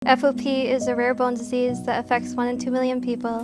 FOP is a rare bone disease that affects 1 in 2 million people,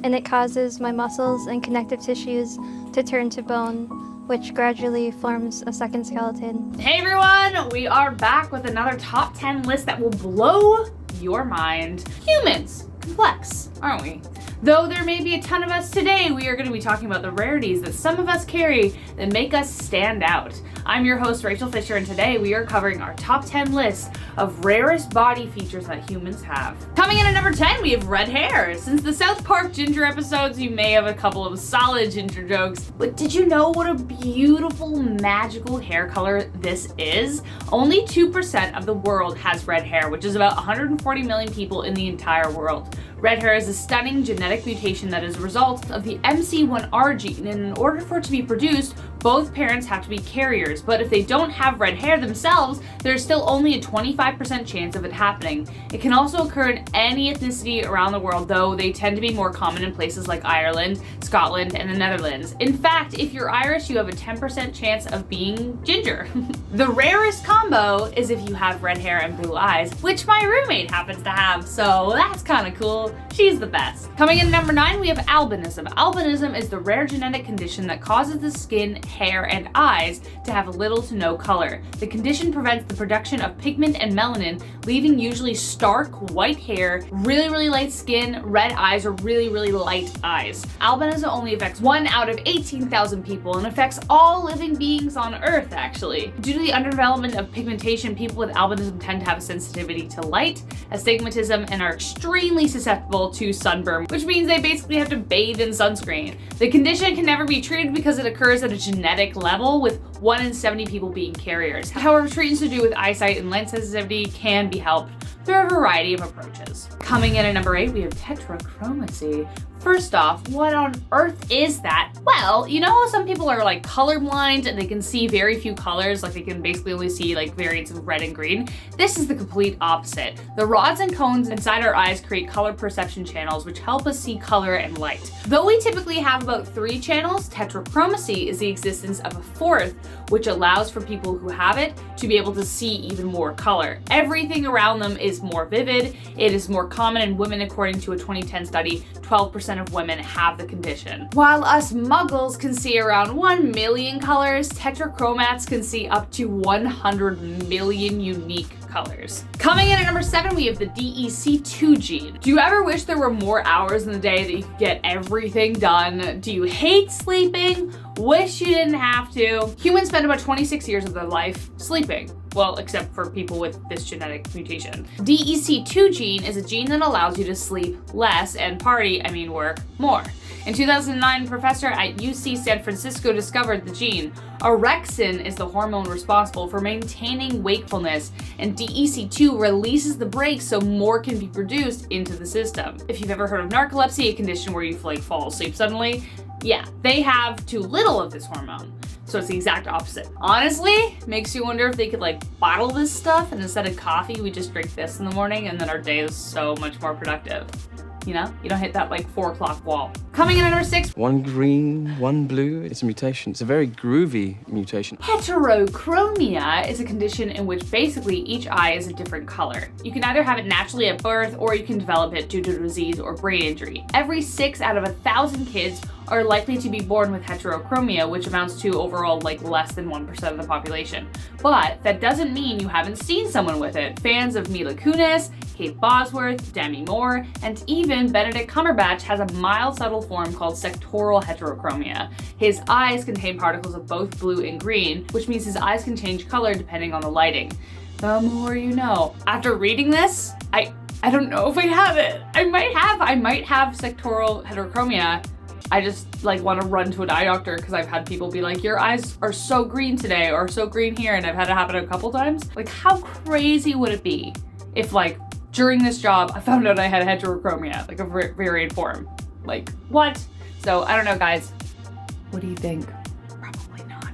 and it causes my muscles and connective tissues to turn to bone, which gradually forms a second skeleton. Hey everyone, we are back with another top 10 list that will blow your mind. Humans, complex, aren't we? Though there may be a ton of us today, we are going to be talking about the rarities that some of us carry that make us stand out. I'm your host, Raechel Fisher, and today we are covering our top 10 list of rarest body features that humans have. Coming in at number 10, we have red hair. Since the South Park Ginger episodes, you may have a couple of solid ginger jokes, but did you know what a beautiful, magical hair color this is? Only 2% of the world has red hair, which is about 140 million people in the entire world. Red hair is a stunning genetic mutation that is a result of the MC1R gene, and in order for it to be produced, both parents have to be carriers, but if they don't have red hair themselves, there's still only a 25% chance of it happening. It can also occur in any ethnicity around the world, though they tend to be more common in places like Ireland, Scotland, and the Netherlands. In fact, if you're Irish, you have a 10% chance of being ginger. The rarest combo is if you have red hair and blue eyes, which my roommate happens to have, so that's kind of cool. She's the best. Coming in at number 9, we have albinism. Albinism is the rare genetic condition that causes the skin, hair, and eyes to have little to no color. The condition prevents the production of pigment and melanin, leaving usually stark white hair, really light skin, red eyes, or really light eyes. Albinism only affects 1 out of 18,000 people and affects all living beings on Earth, actually. Due to the underdevelopment of pigmentation, people with albinism tend to have a sensitivity to light, astigmatism, and are extremely susceptible to sunburn, which means they basically have to bathe in sunscreen. The condition can never be treated because it occurs at a genetic level, with 1 in 70 people being carriers. However, treatments to do with eyesight and lens sensitivity can be helped through a variety of approaches. Coming in at number 8, we have tetrachromacy. First off, what on earth is that? Well, you know how some people are like colorblind and they can see very few colors, like they can basically only see like variants of red and green? This is the complete opposite. The rods and cones inside our eyes create color perception channels, which help us see color and light. Though we typically have about 3 channels, tetrachromacy is the existence of a 4th, which allows for people who have it to be able to see even more color. Everything around them is more vivid. It is more common in women. According to a 2010 study, 12% of women have the condition. While us muggles can see around 1 million colors, tetrachromats can see up to 100 million unique colors. Coming in at number 7, we have the DEC2 gene. Do you ever wish there were more hours in the day that you could get everything done? Do you hate sleeping? Wish you didn't have to? Humans spend about 26 years of their life sleeping. Well, except for people with this genetic mutation. DEC2 gene is a gene that allows you to sleep less and work more. In 2009, a professor at UC San Francisco discovered the gene. Orexin is the hormone responsible for maintaining wakefulness, and DEC2 releases the brakes so more can be produced into the system. If you've ever heard of narcolepsy, a condition where you fall asleep suddenly, yeah, they have too little of this hormone. So it's the exact opposite. Honestly, makes you wonder if they could bottle this stuff, and instead of coffee, we just drink this in the morning, and then our day is so much more productive. You know, you don't hit that 4 o'clock wall. Coming in at number 6. 1 green, 1 blue. It's a mutation. It's a very groovy mutation. Heterochromia is a condition in which basically each eye is a different color. You can either have it naturally at birth, or you can develop it due to disease or brain injury. Every 6 out of 1,000 kids are likely to be born with heterochromia, which amounts to overall less than 1% of the population. But that doesn't mean you haven't seen someone with it. Fans of Mila Kunis, Kate Bosworth, Demi Moore, and even Benedict Cumberbatch has a mild, subtle form called sectoral heterochromia. His eyes contain particles of both blue and green, which means his eyes can change color depending on the lighting. The more you know. After reading this, I don't know if I have it. I might have sectoral heterochromia. I just want to run to an eye doctor because I've had people be like, your eyes are so green today, or so green here, and I've had it happen a couple times. How crazy would it be if during this job I found out I had heterochromia, a variant form? What? So I don't know, guys. What do you think? Probably not.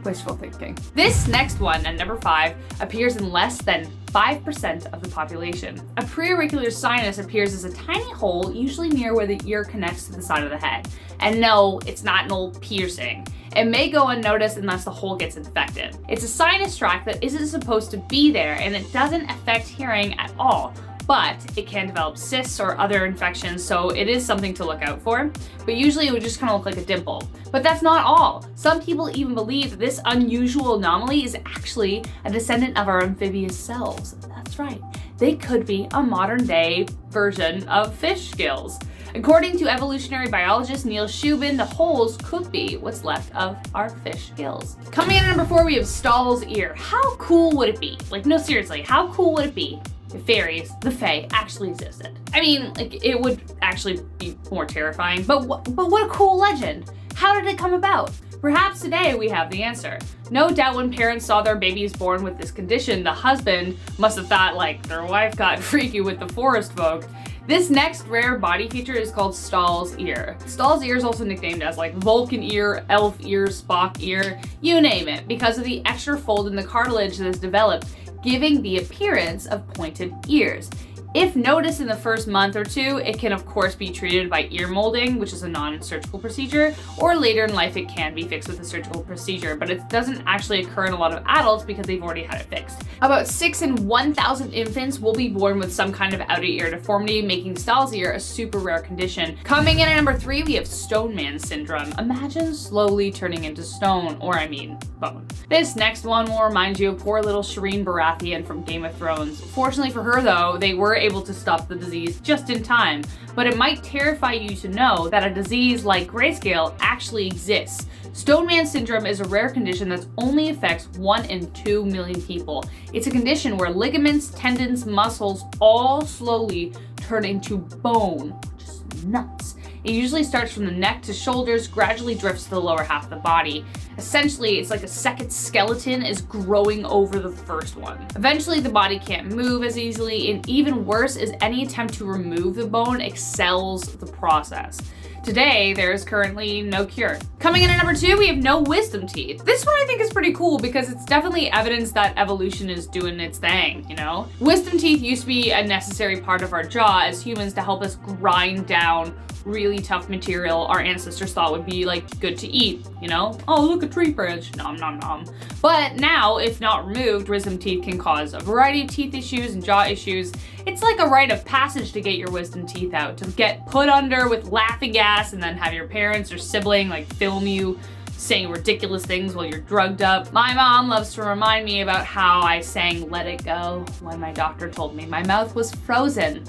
Wishful thinking. This next one, at number 5, appears in less than 5% of the population. A preauricular sinus appears as a tiny hole, usually near where the ear connects to the side of the head. And no, it's not an old piercing. It may go unnoticed unless the hole gets infected. It's a sinus tract that isn't supposed to be there, and it doesn't affect hearing at all. but it can develop cysts or other infections, so it is something to look out for. But usually it would just kind of look like a dimple. But that's not all. Some people even believe that this unusual anomaly is actually a descendant of our amphibious selves. That's right. They could be a modern day version of fish gills. According to evolutionary biologist Neil Shubin, the holes could be what's left of our fish gills. Coming in at number 4, we have Stahl's ear. How cool would it be? Like, no, seriously, how cool would it be if fairies, the Fae, actually existed? I mean, like, it would actually be more terrifying, but what a cool legend. How did it come about? Perhaps today we have the answer. No doubt when parents saw their babies born with this condition, the husband must have thought, like, their wife got freaky with the forest folk. This next rare body feature is called Stahl's ear. Stahl's ear is also nicknamed as like Vulcan ear, elf ear, Spock ear, you name it, because of the extra fold in the cartilage that is developed, giving the appearance of pointed ears. If noticed in the first month or two, it can of course be treated by ear molding, which is a non-surgical procedure, or later in life it can be fixed with a surgical procedure, but it doesn't actually occur in a lot of adults because they've already had it fixed. About 6 in 1,000 infants will be born with some kind of outer ear deformity, making Stahl's ear a super rare condition. Coming in at number 3, we have Stoneman syndrome. Imagine slowly turning into stone, or I mean, bone. This next one will remind you of poor little Shireen Baratheon from Game of Thrones. Fortunately for her though, they were able to stop the disease just in time, but it might terrify you to know that a disease like grayscale actually exists. Stoneman syndrome is a rare condition that only affects 1 in 2 million people. It's a condition where ligaments, tendons, muscles all slowly turn into bone, which is nuts. It usually starts from the neck to shoulders, gradually drifts to the lower half of the body. Essentially, it's like a second skeleton is growing over the first one. Eventually, the body can't move as easily, and even worse is any attempt to remove the bone excels the process. Today, there is currently no cure. Coming in at number 2, we have no wisdom teeth. This one I think is pretty cool because it's definitely evidence that evolution is doing its thing, you know? Wisdom teeth used to be a necessary part of our jaw as humans to help us grind down really tough material our ancestors thought would be like good to eat, you know? Oh, look, a tree branch, nom nom nom. But now, if not removed, wisdom teeth can cause a variety of teeth issues and jaw issues. It's like a rite of passage to get your wisdom teeth out, to get put under with laughing gas and then have your parents or sibling like film you saying ridiculous things while you're drugged up. My mom loves to remind me about how I sang Let It Go when my doctor told me my mouth was frozen.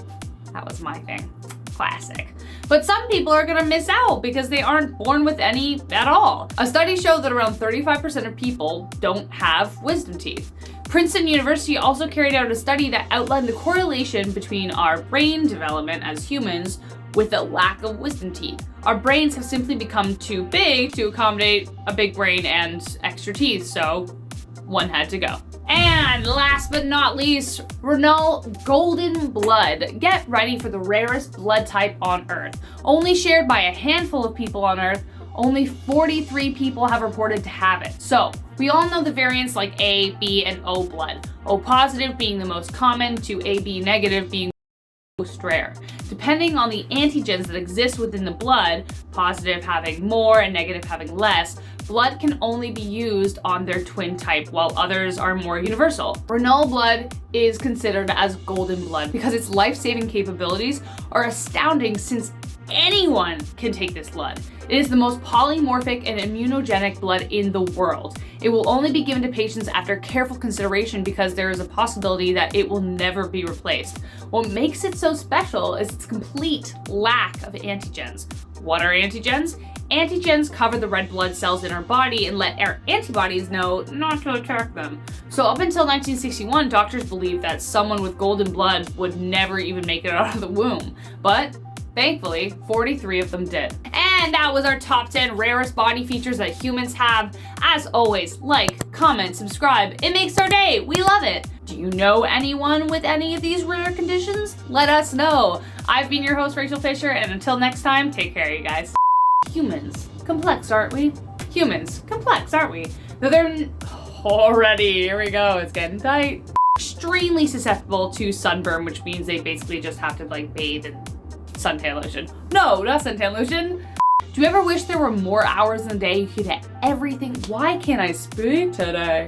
That was my thing. Classic. But some people are gonna miss out because they aren't born with any at all. A study showed that around 35% of people don't have wisdom teeth. Princeton University also carried out a study that outlined the correlation between our brain development as humans with a lack of wisdom teeth. Our brains have simply become too big to accommodate a big brain and extra teeth, so one had to go. And last but not least, Rhnull golden blood. Get ready for the rarest blood type on Earth. Only shared by a handful of people on Earth, only 43 people have reported to have it. So, we all know the variants like A, B, and O blood. O positive being the most common, to AB negative being most rare. Depending on the antigens that exist within the blood, positive having more and negative having less, blood can only be used on their twin type, while others are more universal. Rhnull blood is considered as golden blood because its life-saving capabilities are astounding since anyone can take this blood. It is the most polymorphic and immunogenic blood in the world. It will only be given to patients after careful consideration because there is a possibility that it will never be replaced. What makes it so special is its complete lack of antigens. What are antigens? Antigens cover the red blood cells in our body and let our antibodies know not to attack them. So up until 1961, doctors believed that someone with golden blood would never even make it out of the womb. But thankfully, 43 of them did. And that was our top 10 rarest body features that humans have. As always, like, comment, subscribe. It makes our day. We love it. Do you know anyone with any of these rare conditions? Let us know. I've been your host, Raechel Fisher, and until next time, take care, you guys. Humans. Complex, aren't we? Humans. Complex, aren't we? Though they're already, here we go, it's getting tight. Extremely susceptible to sunburn, which means they basically just have to like bathe in suntan lotion. No, not suntan lotion. Do you ever wish there were more hours in the day you could get everything? Why can't I speak today?